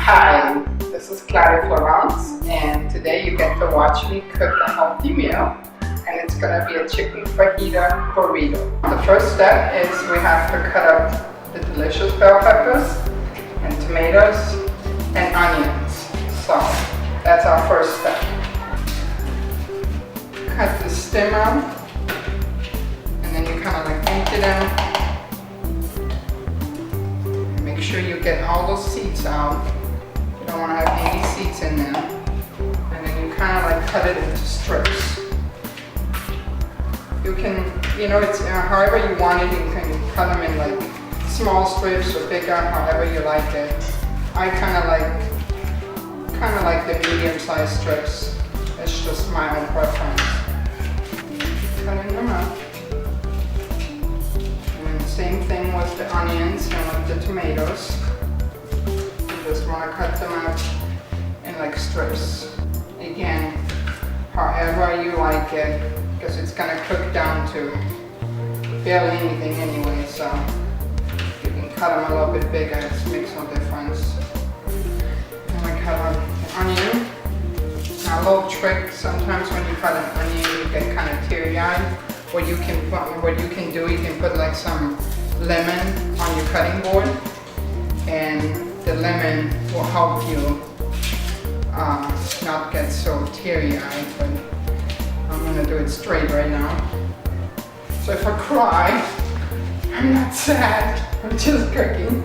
Hi, this is Claudia Floraunce, and today you get to watch me cook a healthy meal, and it's going to be a chicken fajita burrito. The first step is we have to cut up the delicious bell peppers and tomatoes and onions. So that's our first step. Cut the stem out, and then you kind of like empty them. Make sure you get all those seeds out. You don't want to have any seeds in there. And then you kind of like cut it into strips. You can, it's however you want it. You can cut them in like small strips or bigger, however you like it. I kind of like the medium-sized strips. It's just my own preference. Cutting them up. Same thing with the onions and with the tomatoes. You just want to cut them out in like strips. Again, however you like it, because it's going to cook down to barely anything anyway, so you can cut them a little bit bigger, it makes no difference. And I cut out the onion. Now a little trick, sometimes when you cut an onion you get kind of teary-eyed. What you can do, you can put like some lemon on your cutting board, and the lemon will help you not get so teary-eyed. But I'm gonna do it straight right now. So if I cry, I'm not sad. I'm just cooking.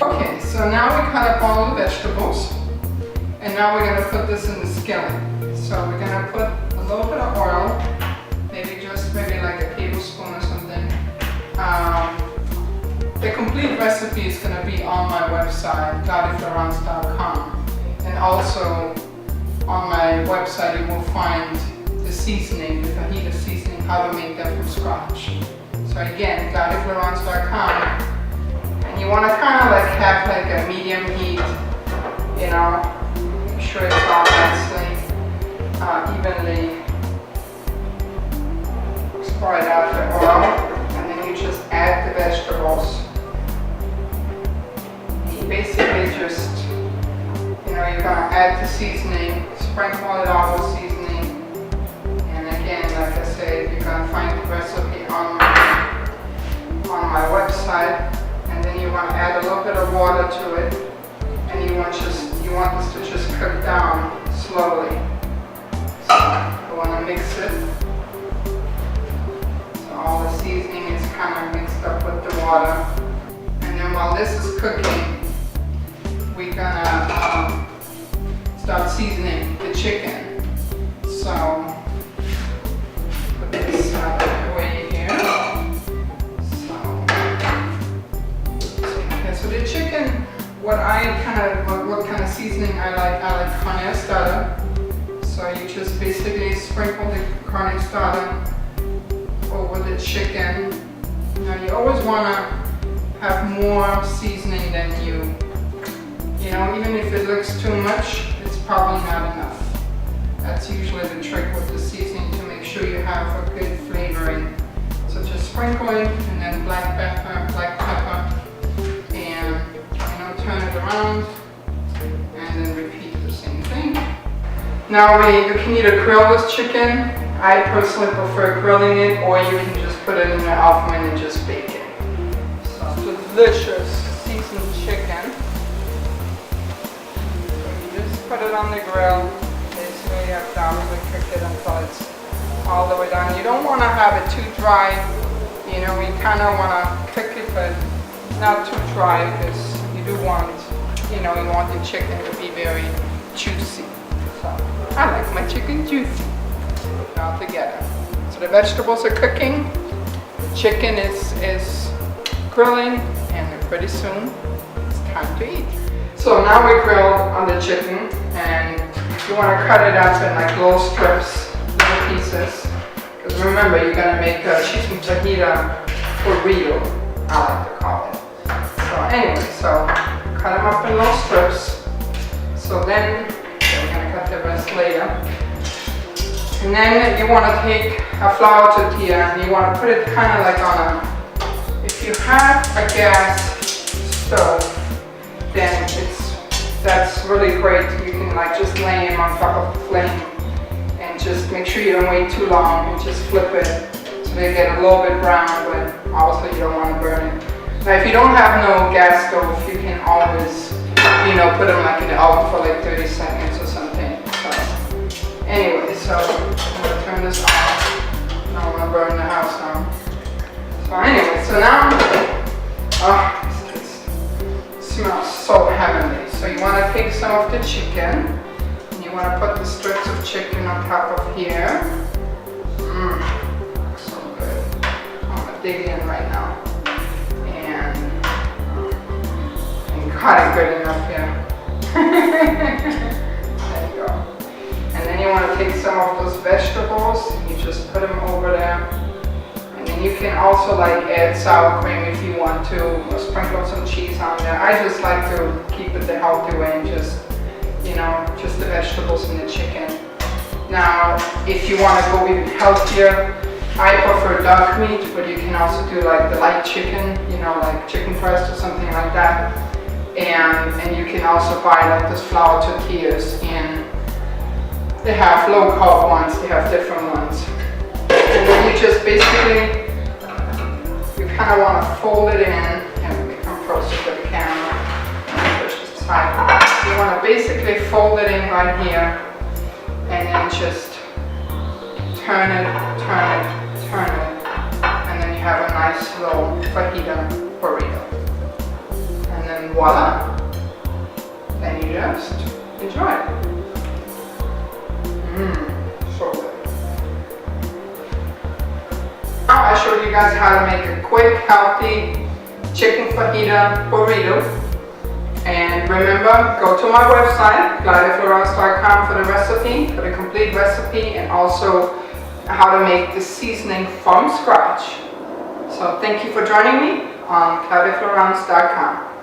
Okay, so now we cut up all the vegetables, and now we're gonna put this in the skillet. So we're gonna put a little bit of oil, maybe like a tablespoon or something. The complete recipe is going to be on my website, claudiafloraunce.com, and also on my website you will find the seasoning, the fajita seasoning, how to make them from scratch. So again, claudiafloraunce.com, and you want to kind of like have like a medium heat, make sure it's all nicely, evenly spread out the oil, and then you just add the vegetables. And you basically just, you're gonna add the seasoning, sprinkle it all with seasoning, and again, like I said, you're gonna find the recipe on my website, and then you want to add a little bit of water to it, and you want this to just cook down slowly. So you want to mix it. All the seasoning is kind of mixed up with the water. And then while this is cooking, we're gonna start seasoning the chicken. So put this away here. So the chicken, what kind of seasoning I like carne asada. So you just basically sprinkle the carne asada over the chicken. Now you always want to have more seasoning than even if it looks too much, it's probably not enough. That's usually the trick with the seasoning, to make sure you have a good flavoring. So just sprinkle it, and then black pepper, and turn it around, and then repeat the same thing. Now you can either grill this chicken. I personally prefer grilling it, or you can just put it in the oven and just bake it. So delicious seasoned chicken. So you just put it on the grill. Basically you have to really cook it until it's all the way done. You don't want to have it too dry. You kind of want to cook it, but not too dry, because you do want, you want the chicken to be very juicy. So I like my chicken juicy. All together. So the vegetables are cooking, the chicken is grilling, and pretty soon it's time to eat. So now we grilled on the chicken, and you want to cut it up in like little strips, little pieces, because remember you're going to make a chicken fajita burrito, I like to call it. So anyway, so cut them up in little strips. So then we're going to cut the rest later. And then you want to take a flour tortilla, and you want to put it kind of like on if you have a gas stove, then that's really great. You can like just lay them on top of the flame and just make sure you don't wait too long and just flip it so they get a little bit brown, but also you don't want to burn it. Now if you don't have no gas stove, you can always, you know, put them like in the oven for like 30 seconds or something. So anyway, so I'm going to turn this off. I don't want to burn the house down. So anyway, so now, oh, this smells so heavenly. So you want to take some of the chicken, and you want to put the strips of chicken on top of here. So good. I'm going to dig in right now. And got it good enough here. There you go. And then you want to take some of those vegetables, and you just put them over there. And then you can also like add sour cream if you want to, or sprinkle some cheese on there. I just like to keep it the healthy way and just, you know, just the vegetables and the chicken. Now, if you want to go even healthier, I prefer dark meat, but you can also do like the light chicken, you know, like chicken breast or something like that. And you can also buy like those flour tortillas, and they have low carb ones, they have different ones. And then you just basically, you kind of want to fold it in, and come closer to the camera, push this side. You want to basically fold it in right here, and then just turn it, and then you have a nice little fajita burrito. And then voila, then you just enjoy it. So good. Now I showed you guys how to make a quick, healthy chicken fajita burrito. And remember, go to my website, ClaudiaFloraunce.com, for the recipe, for the complete recipe, and also how to make the seasoning from scratch. So thank you for joining me on ClaudiaFloraunce.com.